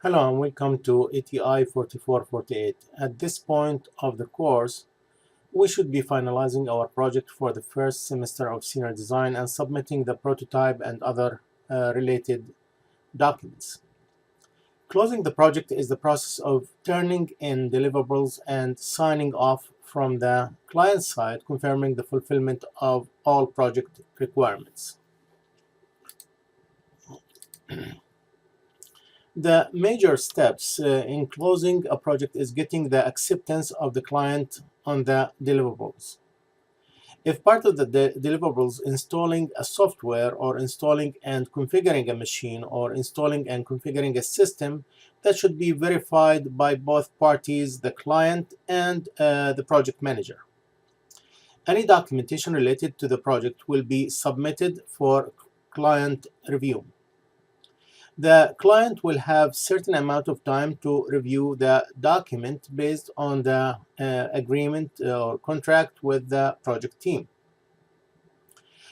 Hello and welcome to ATI 4448. At this point of the course, we should be finalizing our project for the first semester of senior design and submitting the prototype and other related documents. Closing the project is the process of turning in deliverables and signing off from the client side, confirming the fulfillment of all project requirements. The major steps in closing a project is getting the acceptance of the client on the deliverables. If part of the deliverables installing a software or installing and configuring a machine or installing and configuring a system, that should be verified by both parties, the client and the project manager. Any documentation related to the project will be submitted for client review. The client will have certain amount of time to review the document based on the agreement or contract with the project team.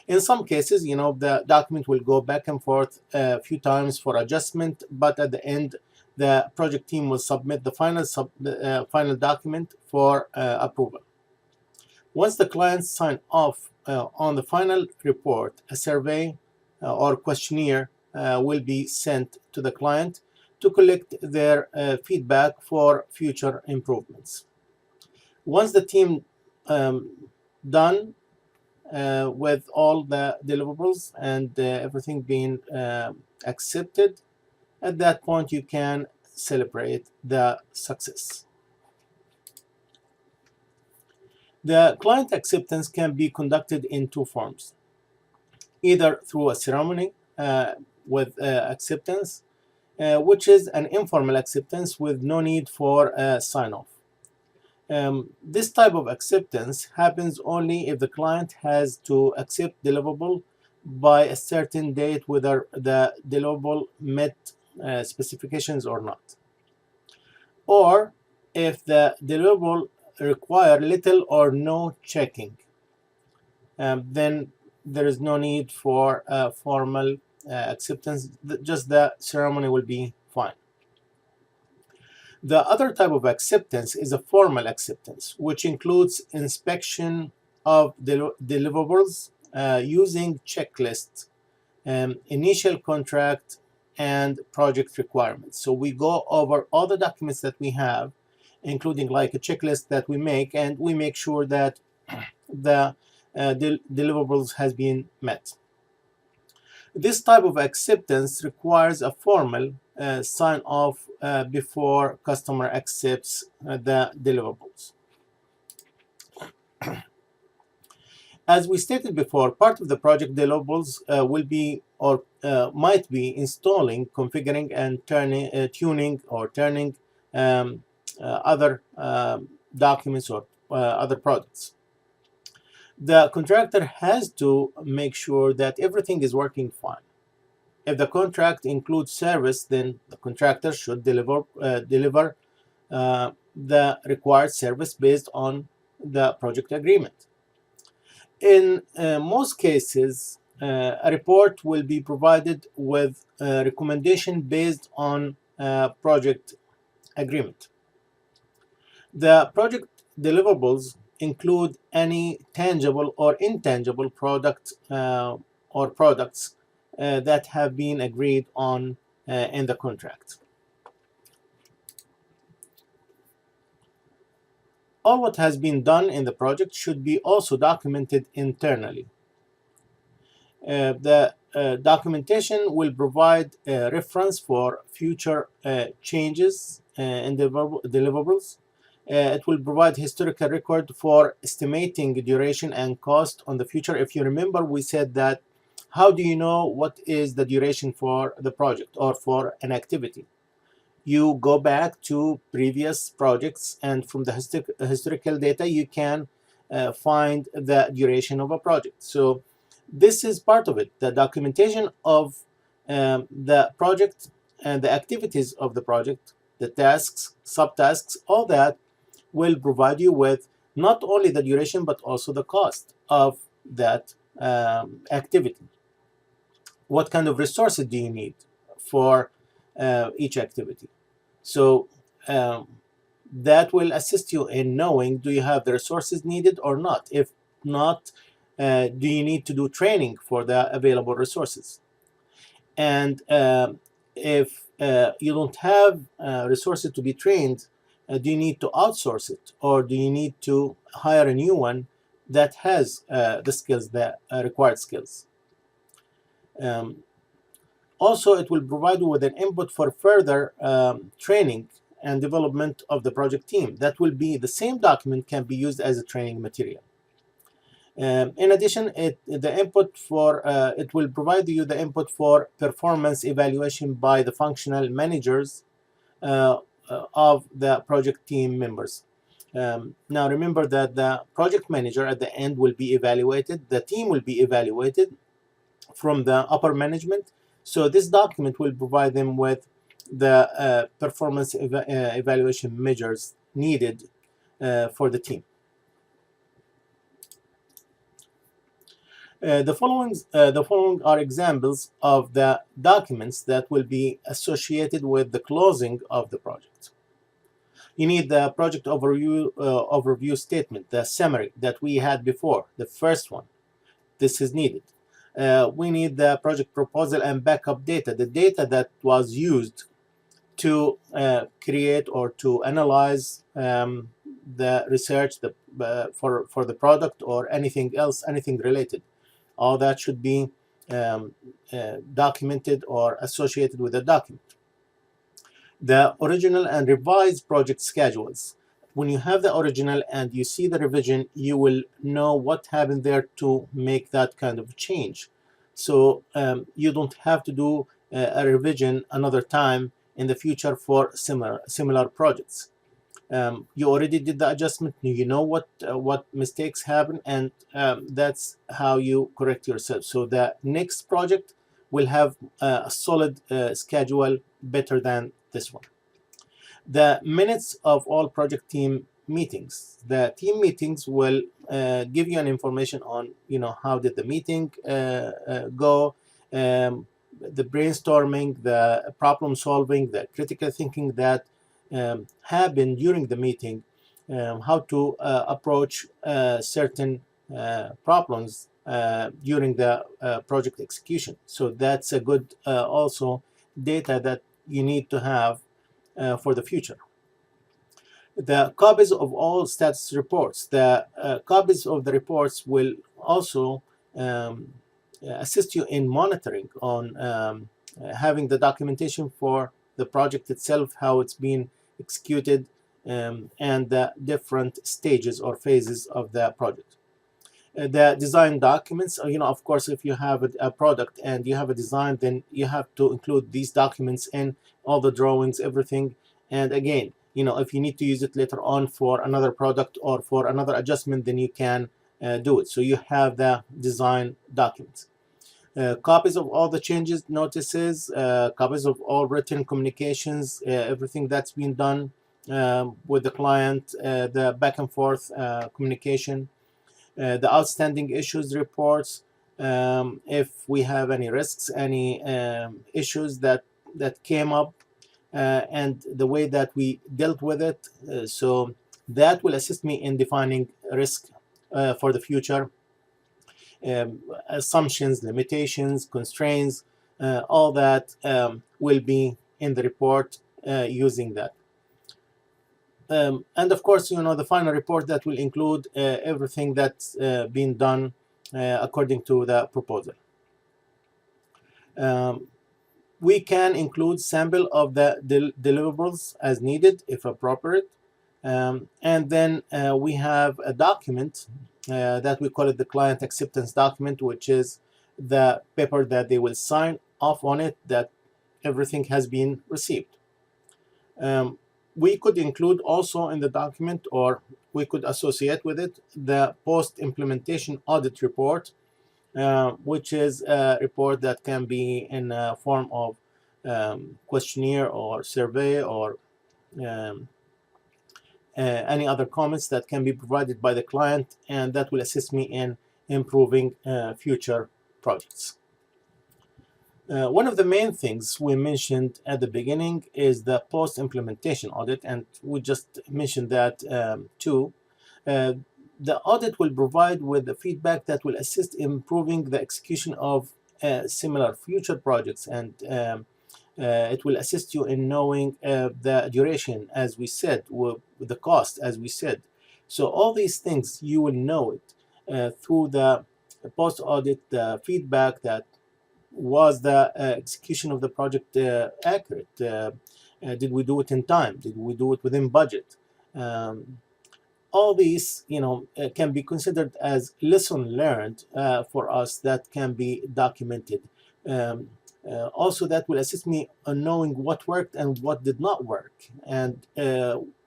In some cases, the document will go back and forth a few times for adjustment, but at the end, the project team will submit the final document for approval. Once the clients sign off on the final report, a survey or questionnaire will be sent to the client to collect their feedback for future improvements. Once the team done with all the deliverables and everything being accepted, at that point you can celebrate the success. The client acceptance can be conducted in two forms, either through a ceremony with acceptance, which is an informal acceptance with no need for sign-off. This type of acceptance happens only if the client has to accept deliverable by a certain date, whether the deliverable met specifications or not, or if the deliverable require little or no checking, then there is no need for formal acceptance. Just the ceremony will be fine. The other type of acceptance is a formal acceptance, which includes inspection of deliverables using checklists, initial contract, and project requirements. So we go over all the documents that we have, including like a checklist that we make, and we make sure that the deliverables has been met. This type of acceptance requires a formal sign-off before customer accepts the deliverables. As we stated before, part of the project deliverables will be or might be installing, configuring, and tuning or turning other documents or other products. The contractor has to make sure that everything is working fine. If the contract includes service, then the contractor should deliver the required service based on the project agreement. In most cases, a report will be provided with a recommendation based on project agreement. The project deliverables include any tangible or intangible product or products that have been agreed on in the contract. All what has been done in the project should be also documented internally. The documentation will provide a reference for future changes in deliverables. It will provide historical record for estimating duration and cost on the future. If you remember, we said that how do you know what is the duration for the project or for an activity? You go back to previous projects, and from the historical data, you can find the duration of a project. So this is part of it. The documentation of the project and the activities of the project, the tasks, subtasks, all that will provide you with not only the duration but also the cost of that activity. What kind of resources do you need for each activity? So that will assist you in knowing, do you have the resources needed or not? If not, do you need to do training for the available resources? And if you don't have resources to be trained, do you need to outsource it, or do you need to hire a new one that has the skills, the required skills? Um, Also, it will provide you with an input for further training and development of the project team. That will be the same document can be used as a training material. In addition, the input for it will provide you the input for performance evaluation by the functional managers of the project team members. Now remember that the project manager at the end will be evaluated, the team will be evaluated from the upper management. So this document will provide them with the performance evaluation measures needed for the team. The following are examples of the documents that will be associated with the closing of the project. You need the project overview statement, the summary that we had before, the first one. This is needed. We need the project proposal and backup data, the data that was used to create or to analyze the research for the product or anything else, anything related. All that should be documented or associated with the document. The original and revised project schedules. When you have the original and you see the revision, you will know what happened there to make that kind of change. So you don't have to do a revision another time in the future for similar projects. You already did the adjustment. You know what mistakes happen, and that's how you correct yourself. So the next project will have a solid schedule better than this one. The minutes of all project team meetings. The team meetings will give you an information on, how did the meeting go, the brainstorming, the problem solving, the critical thinking that happened during the meeting, how to approach certain problems during the project execution. So that's a good also data that you need to have for the future. The copies of all status reports. The copies of the reports will also assist you in monitoring on having the documentation for the project itself, how it's been executed, and the different stages or phases of the project. The design documents, of course, if you have a product and you have a design, then you have to include these documents in all the drawings, everything. And again, if you need to use it later on for another product or for another adjustment, then you can do it. So you have the design documents. Copies of all the changes notices, copies of all written communications, everything that's been done with the client, the back and forth communication, the outstanding issues reports, if we have any risks, any issues that came up, and the way that we dealt with it. So that will assist me in defining risk for the future. Assumptions, limitations, constraints, all that will be in the report using that. And of course, the final report that will include everything that's been done according to the proposal. We can include sample of the deliverables as needed if appropriate. And then we have a document that we call it the client acceptance document, which is the paper that they will sign off on it that everything has been received. We could include also in the document, or we could associate with it, the post-implementation audit report, which is a report that can be in a form of questionnaire or survey or any other comments that can be provided by the client, and that will assist me in improving future projects. One of the main things we mentioned at the beginning is the post-implementation audit, and we just mentioned that too. Uh, the audit will provide with the feedback that will assist in improving the execution of similar future projects, and it will assist you in knowing the duration, as we said, with the cost, as we said. So all these things, you will know it through the post-audit feedback, that was the execution of the project accurate? Did we do it in time? Did we do it within budget? Um, all these, can be considered as lesson learned for us that can be documented. Um, Also, that will assist me on knowing what worked and what did not work, and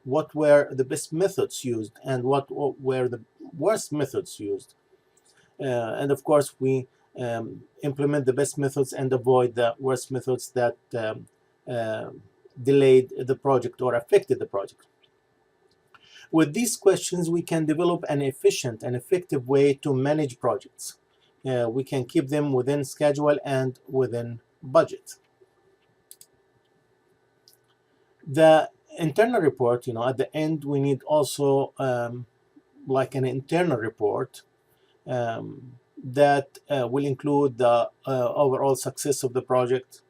what were the best methods used and what were the worst methods used. And of course, we implement the best methods and avoid the worst methods that uh, delayed the project or affected the project. With these questions, we can develop an efficient and effective way to manage projects. We can keep them within schedule and within budget. The internal report, at the end, we need also like an internal report that will include the overall success of the project,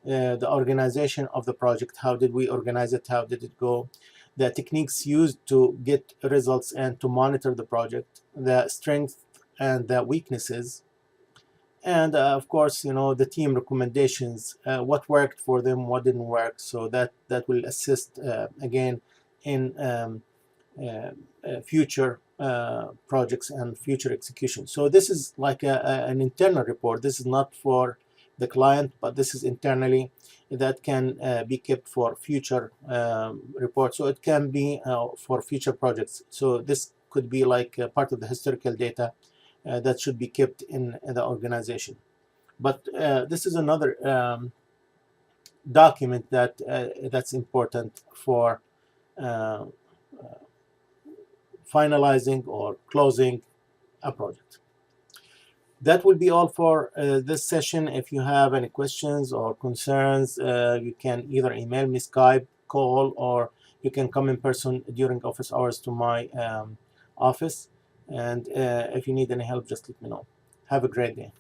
the organization of the project. How did we organize it? How did it go? The techniques used to get results and to monitor the project, the strengths and the weaknesses, and of course, the team recommendations, what worked for them, what didn't work. So that will assist again in future projects and future execution. So this is like an internal report. This is not for the client, but this is internally, that can be kept for future reports. So it can be for future projects. So this could be like part of the historical data that should be kept in the organization. But this is another document that's important for uh, finalizing or closing a project. That will be all for this session. If you have any questions or concerns, you can either email me, Skype, call, or you can come in person during office hours to my office. And if you need any help, just let me know. Have a great day.